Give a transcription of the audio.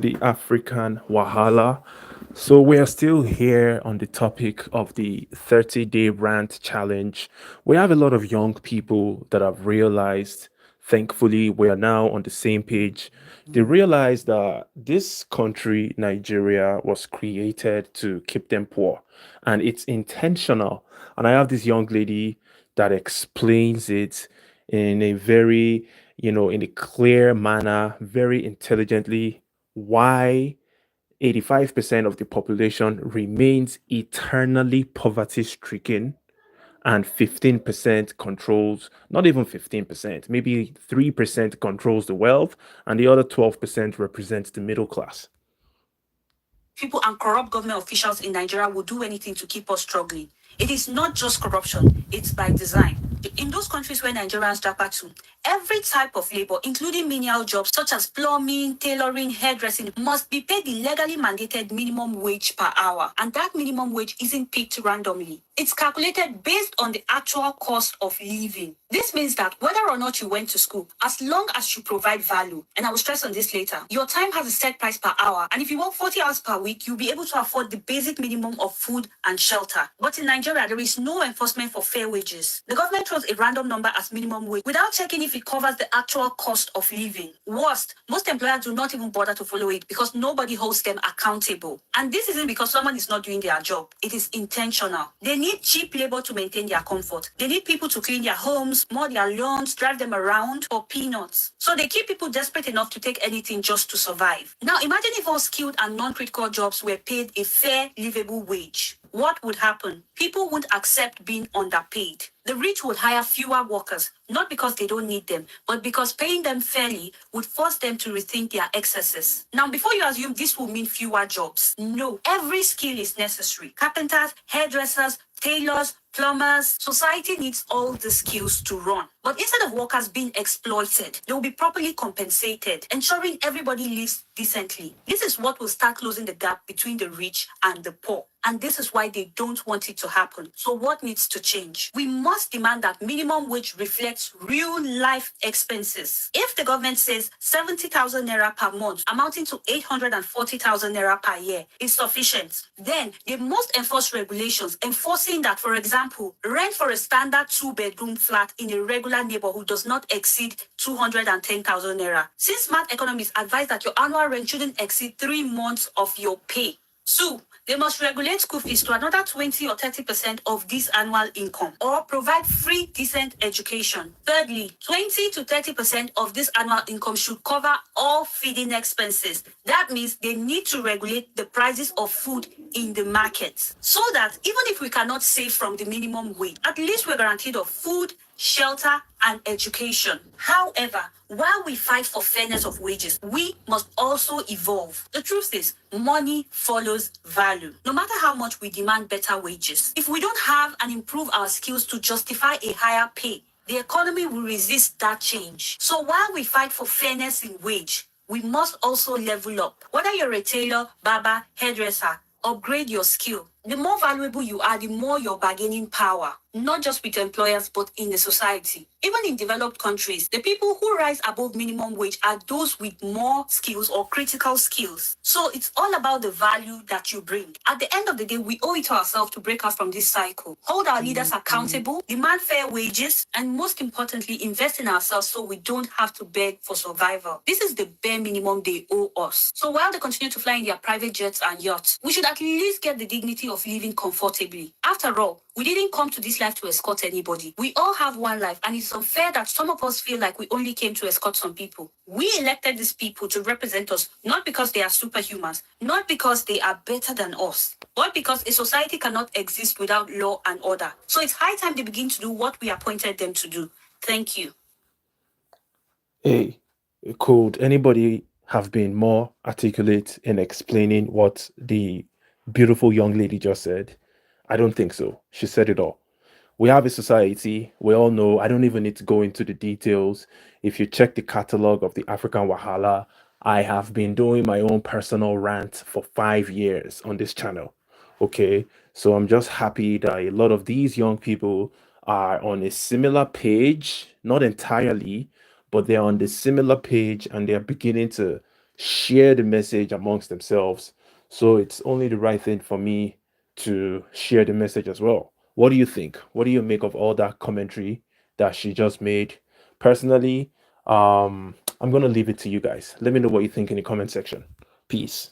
the African Wahala. So, we are still here on the topic of the 30-day rant challenge. We have a lot of young people that have realized, thankfully, we are now on the same page. They realize that this country, Nigeria, was created to keep them poor and it's intentional. And I have this young lady that explains it in a very, in a clear manner, very intelligently, why 85% of the population remains eternally poverty stricken and 15% controls, not even 15%, maybe 3% controls the wealth, and the other 12% represents the middle class. People and corrupt government officials in Nigeria will do anything to keep us struggling. It is not just corruption, it's by design. In those countries where Nigerians japa to, every type of labor, including menial jobs such as plumbing, tailoring, hairdressing, must be paid the legally mandated minimum wage per hour. And that minimum wage isn't picked randomly. It's calculated based on the actual cost of living. This means that whether or not you went to school, as long as you provide value, and I will stress on this later, your time has a set price per hour. And if you work 40 hours per week, you'll be able to afford the basic minimum of food and shelter. But in Nigeria, there is no enforcement for fair wages. The government throws a random number as minimum wage without checking if it covers the actual cost of living. Worst, most employers do not even bother to follow it because nobody holds them accountable. And this isn't because someone is not doing their job. It is intentional. They need cheap labor to maintain their comfort. They need people to clean their homes, mow their lawns, drive them around for peanuts. So they keep people desperate enough to take anything just to survive. Now imagine if all skilled and non-critical jobs were paid a fair, livable wage. What would happen? People wouldn't accept being underpaid. The rich would hire fewer workers, not because they don't need them, but because paying them fairly would force them to rethink their excesses. Now, before you assume this will mean fewer jobs, no, every skill is necessary. Carpenters, hairdressers, tailors, plumbers, society needs all the skills to run. But instead of workers being exploited, they will be properly compensated, ensuring everybody lives decently. This is what will start closing the gap between the rich and the poor. And this is why they don't want it to happen. So what needs to change? We must demand that minimum wage reflects real life expenses. If the government says 70,000 naira per month, amounting to 840,000 naira per year, is sufficient, then they must enforce regulations enforcing that, for example, rent for a standard two-bedroom flat in a regular neighborhood does not exceed 210,000 naira. Since smart economists advise that your annual rent shouldn't exceed 3 months of your pay. Two, they must regulate school fees to another 20 or 30% of this annual income or provide free, decent education. Thirdly, 20 to 30% of this annual income should cover all feeding expenses. That means they need to regulate the prices of food in the market so that even if we cannot save from the minimum wage, at least we're guaranteed of food, shelter, and education. However, while we fight for fairness of wages, we must also evolve. The truth is, money follows value. No matter how much we demand better wages, if we don't have and improve our skills to justify a higher pay, the economy will resist that change. So while we fight for fairness in wage, we must also level up. Whether you're a tailor, barber, hairdresser, upgrade your skill. The more valuable you are, the more your bargaining power, not just with employers, but in the society. Even in developed countries, the people who rise above minimum wage are those with more skills or critical skills. So it's all about the value that you bring. At the end of the day, we owe it to ourselves to break out from this cycle, hold our leaders accountable, demand fair wages, and most importantly, invest in ourselves so we don't have to beg for survival. This is the bare minimum they owe us. So while they continue to fly in their private jets and yachts, we should at least get the dignity of living comfortably. After all, we didn't come to this life to escort anybody. We all have one life, and it's unfair that some of us feel like we only came to escort some people. We elected these people to represent us, not because they are superhumans, not because they are better than us, but because a society cannot exist without law and order. So it's high time they begin to do what we appointed them to do. Thank you. Hey, could anybody have been more articulate in explaining what the beautiful young lady just said? I don't think so. She said it all. We have a society, we all know, I don't even need to go into the details. If you check the catalog of the African Wahala, I have been doing my own personal rant for 5 years on this channel. Okay, so I'm just happy that a lot of these young people are on a similar page, not entirely, but they're on the similar page and they're beginning to share the message amongst themselves. So it's only the right thing for me to share the message as well. What do you think? What do you make of all that commentary that she just made? Personally, I'm gonna leave it to you guys. Let me know what you think in the comment section. Peace.